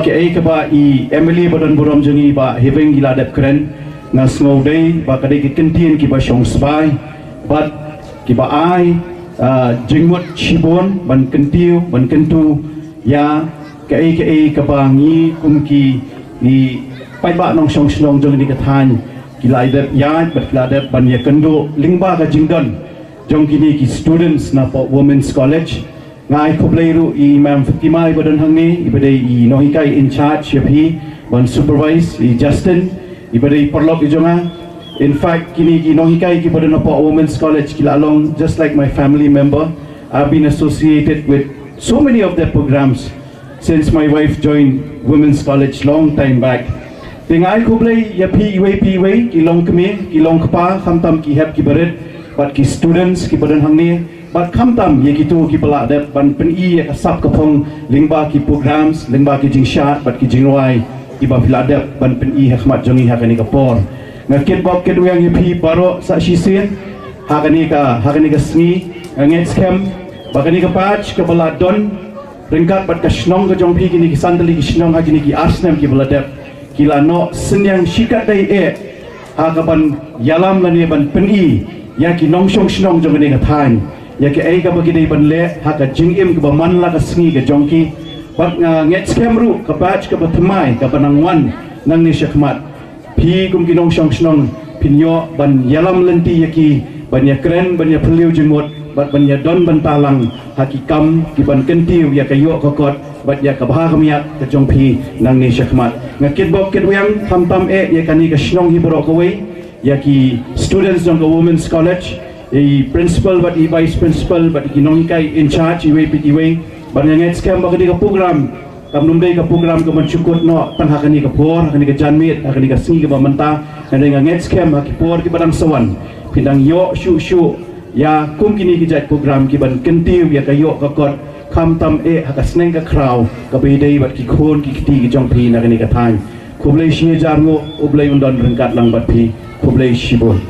ke ai ke ba I Emily badan borom jengi ba heveng gila dep keren ngas ngau dei ba kadai ke kentien ki ba shong sbai bat ki ba ai jengmot chibon ban kentiu ban kentu ya ke ai ke ba ngi kum ki ni pai ba nong shong snong jong ni ka than kilai dep ya bat kilai dep ban ya kendo lingba ka jingdon jong kini ki students na po women's college ngai khobleiru I Ma'am Fatima ibadan hangni ibadai I nohikai in charge yapi ban supervise I Justin ibadai perlok ijonga. In fact kini ki nohikai ki badan po women's college kila along just like my family member. I've been associated with so many of their programs since my wife joined women's college long time back. Tingai khoblei yapi iwe ki long kemi ki long kpa khamtam ki hep ki baret but ki students ki badan hangni but khamtam ye gitu ki pala dep ban pen I ka sap ka phong lingba ki programs lingba ki jingshat but ki jingroi ki ba pila dep ban pen I hikmat jongi hakani ka por ngakit bok ke yang yapi baro sa shisin hakani ka sngi nget scam bakani ka patch ka bala don ringkat bat ka snong ka jongpi kini ki sandali ki snong ha kini ki arsnem ki bala dep kila no senyang shikat dai hakaban yalam lani ban pen I ya ki nong shong snong jong ni ka than ya ki ai ka bagi dai ban le haka jingim ka man la ka sngi ka jongki bat nget scam ru ka patch ka batmai ka banangwan nang ni shakmat pi kum ki nong shong snong pinyo ban yalam lenti ya ki ban ya kren ban ya phliu jingmot bat ban ya don ban talang hakikam ki ban kentiu ya kayo kokot bat ya ka bha kamiat ka jongpi nang ni shakmat ngakit bok ket yang tam ya kani ka snong hi bro ko wei ya ki students jong ka women's college I principal but I vice principal but ki nong kai in charge I wei ban nget scam ba ka program kam numdai ka program ka mansukot no tan hakani ka por hakani ka janmit hakani ka singi ka bamanta nang nget scam ha ki por ki badang sawan pindang yo shu ya kum kini ki jat program ki ban kentiu ya kayo ka kot kam tam haka sneng ka kraw ka bedai bat ki khon ki kiti ki jong phi na kani ka than khoblei shi jarngo oblei undon rengkat lang bat phi khoblei shibon